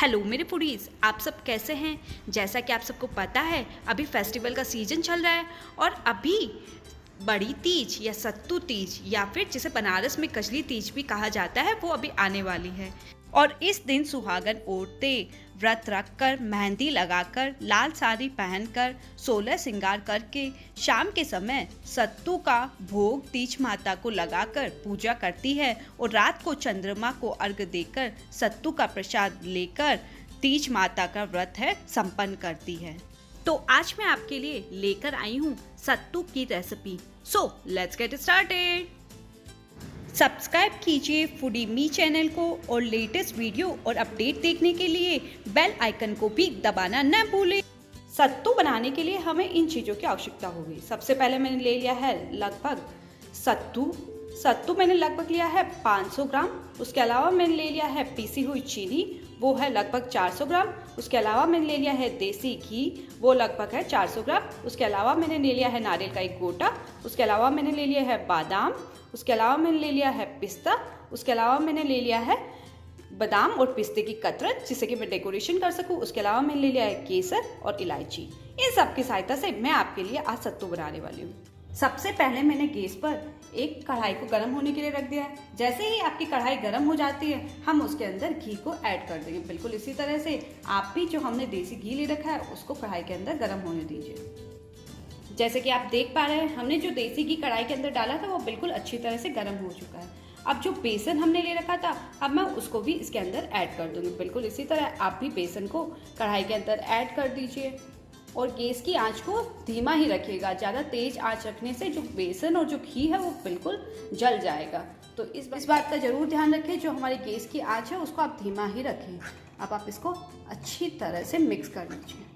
Hello मेरे foodies, आप सब कैसे हैं। जैसा कि आप सबको पता है अभी फेस्टिवल का सीज़न चल रहा है और अभी बड़ी तीज या सत्तू तीज या फिर जिसे बनारस में कजली तीज भी कहा जाता है वो अभी आने वाली है। और इस दिन सुहागन औरतें व्रत रखकर, मेहंदी लगाकर, लाल साड़ी पहनकर, 16 श्रृंगार करके शाम के समय सत्तू का भोग तीज माता को लगाकर पूजा करती है और रात को चंद्रमा को अर्घ्य देकर सत्तू का प्रसाद लेकर तीज माता का व्रत है संपन्न करती है। तो आज मैं आपके लिए लेकर आई हूँ सत्तू की recipe. So let's get started. Subscribe कीजिए फूडी मी चैनल को और लेटेस्ट वीडियो और अपडेट देखने के लिए बेल आइकन को भी दबाना न भूलें। सत्तू बनाने के लिए हमें इन चीज़ों की आवश्यकता होगी। सबसे पहले मैंने ले लिया है लगभग सत्तू मैंने लगभग लिया है 500 ग्राम। उसके अलावा मैंने ले लिया है पीसी हुई चीनी, वो है लगभग 400 ग्राम। उसके अलावा मैंने ले लिया है देसी घी, वो लगभग है 400 ग्राम। उसके अलावा मैंने ले लिया है नारियल का एक गोटा। उसके अलावा मैंने ले लिया है बादाम। उसके अलावा मैंने ले लिया है पिस्ता। उसके अलावा मैंने ले लिया है बादाम और पिस्ते की कतरत जिससे कि मैं डेकोरेशन कर सकूं। उसके अलावा मैंने ले लिया है केसर और इलायची। इन सब की सहायता से मैं आपके लिए आज सत्तू बनाने वाली हूँ। सबसे पहले मैंने गैस पर एक कढ़ाई को गर्म होने के लिए रख दिया है। जैसे ही आपकी कढ़ाई गर्म हो जाती है हम उसके अंदर घी को ऐड कर देंगे। बिल्कुल इसी तरह से आप भी जो हमने देसी घी ले रखा है उसको कढ़ाई के अंदर गर्म होने दीजिए। जैसे कि आप देख पा रहे हैं हमने जो देसी घी कढ़ाई के अंदर डाला था वो बिल्कुल अच्छी तरह से गर्म हो चुका है। अब जो बेसन हमने ले रखा था अब मैं उसको भी इसके अंदर ऐड कर दूंगी। बिल्कुल इसी तरह आप भी बेसन को कढ़ाई के अंदर ऐड कर दीजिए और गैस की आंच को धीमा ही रखिएगा। ज़्यादा तेज आंच रखने से जो बेसन और जो घी है वो बिल्कुल जल जाएगा। तो इस बात का जरूर ध्यान रखें, जो हमारी गैस की आंच है उसको आप धीमा ही रखें। अब आप इसको अच्छी तरह से मिक्स कर लीजिए।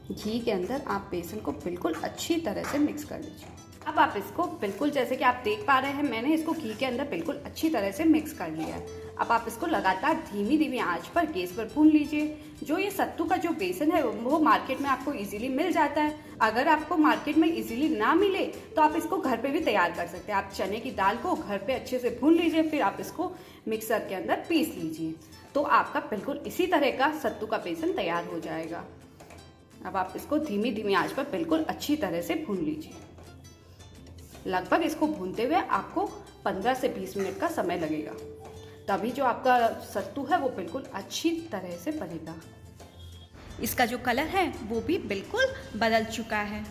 घी के अंदर आप बेसन को बिल्कुल अच्छी तरह से मिक्स कर लीजिए। अब आप इसको बिल्कुल जैसे कि आप देख पा रहे हैं मैंने इसको घी के अंदर बिल्कुल अच्छी तरह से मिक्स कर लिया है। अब आप इसको लगातार धीमी आंच पर गैस पर भून लीजिए। जो ये सत्तू का जो बेसन है वो मार्केट में आपको इजीली मिल जाता है। अगर आपको मार्केट में इजीली ना मिले तो आप इसको घर पे भी तैयार कर सकते हैं। आप चने की दाल को घर पे अच्छे से भून लीजिए, फिर आप इसको मिक्सर के अंदर पीस लीजिए तो आपका बिल्कुल इसी तरह का सत्तू का बेसन तैयार हो जाएगा। अब आप इसको धीमी आंच पर बिल्कुल अच्छी तरह से भून लीजिए। लगभग इसको भूनते हुए आपको 15 से 20 मिनट का समय लगेगा, तभी जो आपका सत्तू है वो बिल्कुल अच्छी तरह से बनेगा। इसका जो कलर है वो भी बिल्कुल बदल चुका है।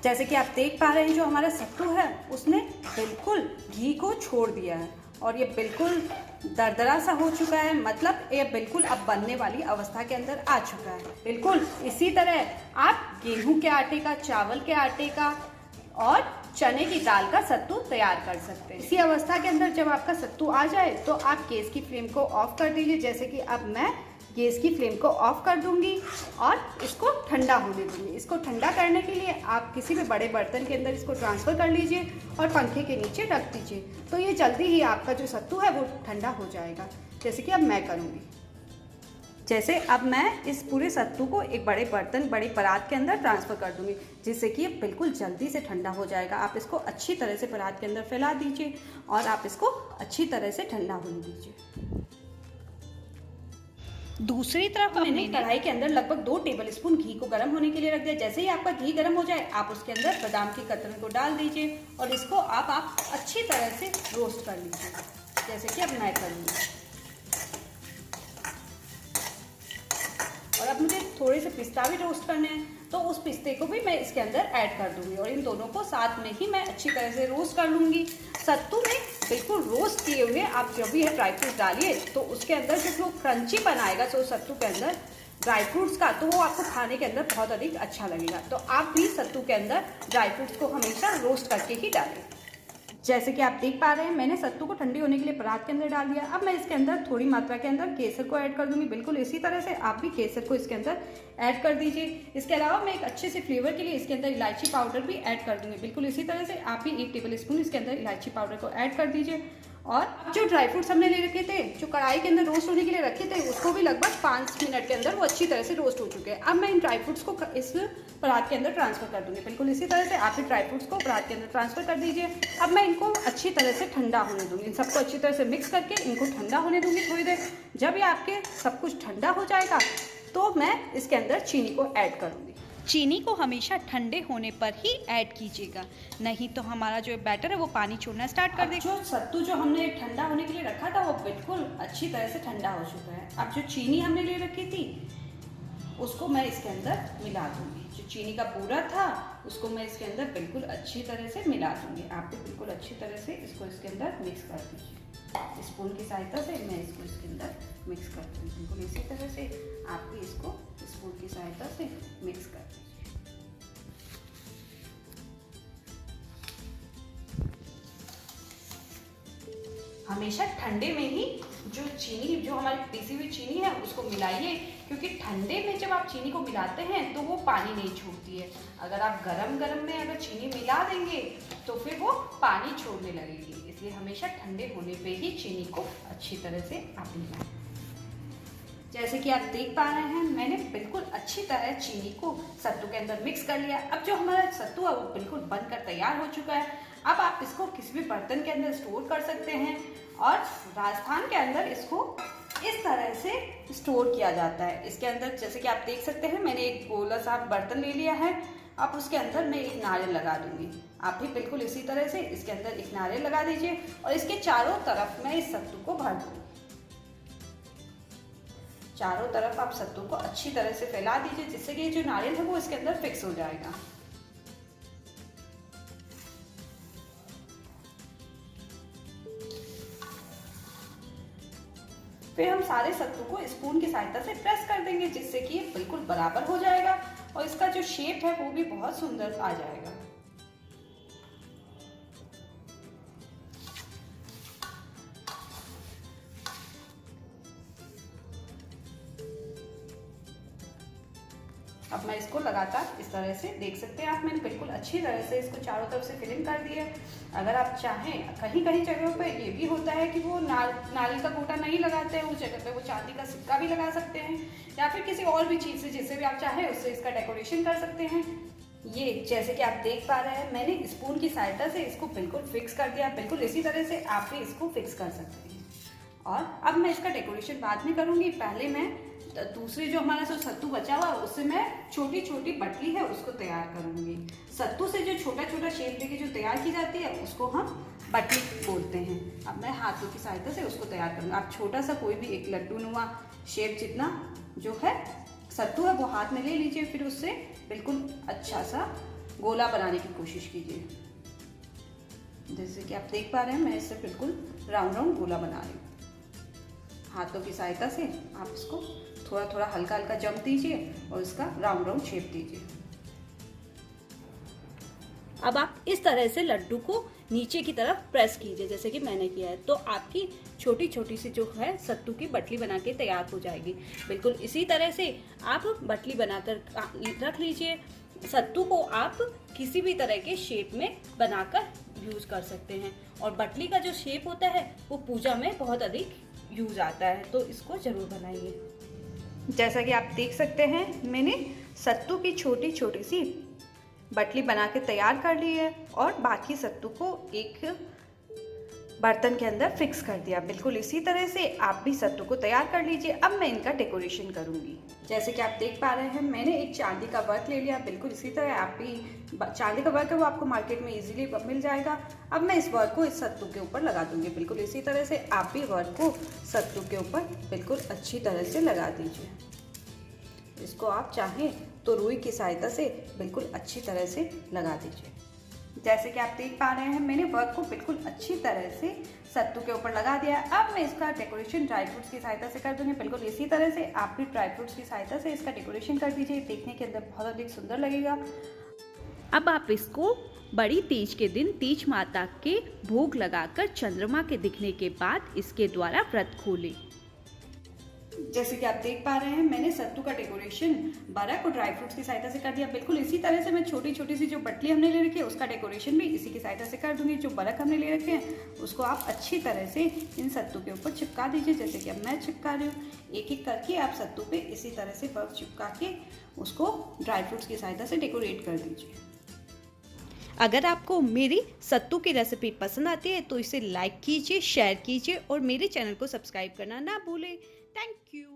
जैसे कि आप देख पा रहे हैं जो हमारा सत्तू है उसने बिल्कुल घी को छोड़ दिया है और ये बिल्कुल दरदरा सा हो चुका है। मतलब ये बिल्कुल अब बनने वाली अवस्था के अंदर आ चुका है। बिल्कुल इसी तरह आप गेहूं के आटे का, चावल के आटे का और चने की दाल का सत्तू तैयार कर सकते हैं। इसी अवस्था के अंदर जब आपका सत्तू आ जाए तो आप गैस की फ्लेम को ऑफ कर दीजिए। जैसे कि अब मैं गैस की फ्लेम को ऑफ कर दूंगी और इसको ठंडा होने दूंगी। इसको ठंडा करने के लिए आप किसी भी बड़े बर्तन के अंदर इसको ट्रांसफ़र कर लीजिए और पंखे के नीचे रख दीजिए। तो ये जल्दी ही आपका जो सत्तू है वो ठंडा हो जाएगा, जैसे कि अब मैं करूँगी। जैसे अब मैं इस पूरे सत्तू को एक बड़े बर्तन, बड़ी परात के अंदर ट्रांसफ़र कर दूंगी जिससे कि ये बिल्कुल जल्दी से ठंडा हो जाएगा। आप इसको अच्छी तरह से परात के अंदर फैला दीजिए और आप इसको अच्छी तरह से ठंडा होने दीजिए। दूसरी तरफ मैंने कढ़ाई के अंदर लगभग 2 टेबलस्पून घी को गर्म होने के लिए रख दिया। जैसे ही आपका घी गर्म हो जाए आप उसके अंदर बादाम की कतरन को डाल दीजिए और इसको आप अच्छी तरह से रोस्ट कर लीजिए, जैसे कि अब मैं करूँगी। और अब मुझे थोड़े से पिस्ता भी रोस्ट करने हैं तो उस पिस्ते को भी मैं इसके अंदर ऐड कर दूंगी और इन दोनों को साथ में ही मैं अच्छी तरह से रोस्ट कर लूँगी। सत्तू में बिल्कुल रोस्ट किए हुए आप जो भी है ड्राई फ्रूट डालिए तो उसके अंदर जो क्रंची बनाएगा तो सत्तू के अंदर ड्राई फ्रूट्स का, तो वो आपको खाने के अंदर बहुत अधिक अच्छा लगेगा। तो आप भी सत्तू के अंदर ड्राई फ्रूट्स को हमेशा रोस्ट करके ही डालें। जैसे कि आप देख पा रहे हैं मैंने सत्तू को ठंडी होने के लिए परात के अंदर डाल दिया। अब मैं इसके अंदर थोड़ी मात्रा के अंदर केसर को ऐड कर दूंगी। बिल्कुल इसी तरह से आप भी केसर को इसके अंदर ऐड कर दीजिए। इसके अलावा मैं एक अच्छे से फ्लेवर के लिए इसके अंदर इलायची पाउडर भी ऐड कर दूंगी। बिल्कुल इसी तरह से आप भी 1 टेबल स्पून इसके अंदर इलायची पाउडर को ऐड कर दीजिए और जो ड्राई फ्रूट्स हमने ले रखे थे, जो कढ़ाई के अंदर रोस्ट होने के लिए रखे थे, उसको भी लगभग 5 मिनट के अंदर वो अच्छी तरह से रोस्ट हो चुके हैं। अब मैं इन ड्राई फ्रूट्स को इस परात के अंदर ट्रांसफ़र कर दूँगी। बिल्कुल इसी तरह से आप भी ड्राई फ्रूट्स को परात के अंदर ट्रांसफ़र कर दीजिए। अब मैं इनको अच्छी तरह से ठंडा होने दूँगी। इन सबको अच्छी तरह से मिक्स करके इनको ठंडा होने दूँगी थोड़ी देर। जब ये आपके सब कुछ ठंडा हो जाएगा तो मैं इसके अंदर चीनी को ऐड करूँगी। चीनी को हमेशा ठंडे होने पर ही ऐड कीजिएगा, नहीं तो हमारा जो बैटर है वो पानी छोड़ना स्टार्ट कर देगा। जो सत्तू जो हमने ठंडा होने के लिए रखा था वो बिल्कुल अच्छी तरह से ठंडा हो चुका है। अब जो चीनी हमने ले रखी थी उसको मैं इसके अंदर मिला दूंगी। जो चीनी का बूरा था उसको मैं इसके अंदर बिल्कुल अच्छी तरह से मिला दूंगी। आप भी बिल्कुल अच्छी तरह से इसको इसके अंदर मिक्स कर दीजिए। स्पून की सहायता से मैं इसको इसके अंदर मिक्स कर दूँगी। बिल्कुल इसी तरह से आप भी इसको स्पून की सहायता से मिक्स कर दीजिए। हमेशा ठंडे में ही जो चीनी, जो हमारी पीसी हुई चीनी है उसको मिलाइए, क्योंकि ठंडे में जब आप चीनी को मिलाते हैं तो वो पानी नहीं छोड़ती है। अगर आप गरम गरम में अगर चीनी मिला देंगे तो फिर वो पानी छोड़ने लगेगी। इसलिए हमेशा ठंडे होने पे ही चीनी को अच्छी तरह से आप मिलाएं। जैसे कि आप देख पा रहे हैं, मैंने बिल्कुल अच्छी तरह चीनी को सत्तू के अंदर मिक्स कर लिया। अब जो हमारा सत्तू है वो बिल्कुल बनकर तैयार हो चुका है। अब आप इसको किसी भी बर्तन के अंदर स्टोर कर सकते हैं और राजस्थान के अंदर इसको इस तरह से स्टोर किया जाता है। इसके अंदर जैसे कि आप देख सकते हैं, मैंने एक गोला सा बर्तन ले लिया है। अब उसके अंदर मैं एक नारियल लगा दूंगी। आप भी बिल्कुल इसी तरह से इसके अंदर एक नारियल लगा दीजिए और इसके चारों तरफ मैं इस सत्तू को भर दूंगी। चारों तरफ आप सत्तू को अच्छी तरह से फैला दीजिए, जिससे कि जो नारियल है वो इसके अंदर फिक्स हो जाएगा। फिर हम सारे सत्तू को स्पून की सहायता से प्रेस कर देंगे, जिससे कि ये बिल्कुल बराबर हो जाएगा और इसका जो शेप है वो भी बहुत सुंदर आ जाएगा। अब मैं इसको लगातार इस तरह से देख सकते हैं आप, मैंने बिल्कुल अच्छी तरह से इसको चारों तरफ से फिलिंग कर दी है। अगर आप चाहें, कहीं कहीं जगहों पे ये भी होता है कि वो नारियल का गोटा नहीं लगाते हैं, उस जगह पे वो चांदी का सिक्का भी लगा सकते हैं, या फिर किसी और भी चीज़ से जिससे भी आप चाहें उससे इसका डेकोरेशन कर सकते हैं। ये जैसे कि आप देख पा रहे हैं, मैंने स्पून की सहायता से इसको बिल्कुल फिक्स कर दिया। बिल्कुल इसी तरह से आप भी इसको फिक्स कर सकते हैं। और अब मैं इसका डेकोरेशन बाद में करूँगी। पहले मैं दूसरे जो हमारा जो सत्तू बचा हुआ है उससे मैं छोटी छोटी बटली है उसको तैयार करूँगी। सत्तू से जो छोटा छोटा शेप देके जो तैयार की जाती है उसको हम बटली बोलते हैं। अब मैं हाथों की सहायता से उसको तैयार करूँगी। आप छोटा सा कोई भी एक लड्डू नुमा शेप जितना जो है सत्तू है वो हाथ में ले लीजिए, फिर उससे बिल्कुल अच्छा सा गोला बनाने की कोशिश कीजिए। जैसे कि आप देख पा रहे हैं, मैं इससे बिल्कुल राउंड राउंड गोला बना रही हूँ। हाथों की सहायता से आप इसको थोड़ा थोड़ा हल्का हल्का जंप दीजिए और इसका राउंड राउंड शेप दीजिए। अब आप इस तरह से लड्डू को नीचे की तरफ प्रेस कीजिए, जैसे कि मैंने किया है, तो आपकी छोटी छोटी सी जो है सत्तू की बटली बना के तैयार हो जाएगी। बिल्कुल इसी तरह से आप बटली बनाकर रख लीजिए। सत्तू को आप किसी भी तरह के शेप में बनाकर यूज कर सकते हैं, और बटली का जो शेप होता है वो पूजा में बहुत अधिक यूज आता है, तो इसको जरूर बनाइए। जैसा कि आप देख सकते हैं, मैंने सत्तू की छोटी छोटी सी बटली बना के तैयार कर ली है और बाकी सत्तू को एक बर्तन के अंदर फिक्स कर दिया। बिल्कुल इसी तरह से आप भी सत्तू को तैयार कर लीजिए। अब मैं इनका डेकोरेशन करूंगी। जैसे कि आप देख पा रहे हैं, मैंने एक चांदी का वर्क ले लिया। बिल्कुल इसी तरह आप भी चांदी का वर्क है वो आपको मार्केट में इजीली मिल जाएगा। अब मैं इस वर्क को इस सत्तू के ऊपर लगा दूंगी। बिल्कुल इसी तरह से आप भी वर्क को सत्तू के ऊपर बिल्कुल अच्छी तरह से लगा दीजिए। इसको आप चाहें तो रुई की सहायता से बिल्कुल अच्छी तरह से लगा दीजिए। जैसे कि आप देख पा रहे हैं, मैंने वर्क को बिल्कुल अच्छी तरह से सत्तू के ऊपर लगा दिया है। अब मैं इसका डेकोरेशन ड्राई फ्रूट्स की सहायता से कर दूंगी। बिल्कुल इसी तरह से आप भी ड्राई फ्रूट्स की सहायता से इसका डेकोरेशन कर दीजिए। देखने के अंदर बहुत अधिक सुंदर लगेगा। अब आप इसको बड़ी तीज के दिन तीज माता के भोग लगाकर चंद्रमा के दिखने के बाद इसके द्वारा व्रत खोलें। जैसे कि आप देख पा रहे हैं, मैंने सत्तू का डेकोरेशन बर्क और ड्राई फ्रूट्स की सहायता से कर दिया। बिल्कुल इसी तरह से मैं छोटी छोटी सी जो पटली हमने ले रखी है उसका डेकोरेशन भी इसी की सहायता से कर दूंगी। जो बर्क हमने ले रखे हैं उसको आप अच्छी तरह से इन सत्तू के ऊपर चिपका दीजिए, जैसे कि अब मैं चिपका रही हूँ। एक एक करके आप सत्तू पे इसी तरह से बर्क चिपका के उसको ड्राई फ्रूट्स की सहायता से डेकोरेट कर दीजिए। अगर आपको मेरी सत्तू की रेसिपी पसंद आती है तो इसे लाइक कीजिए, शेयर कीजिए और मेरे चैनल को सब्सक्राइब करना ना भूलें। Thank you.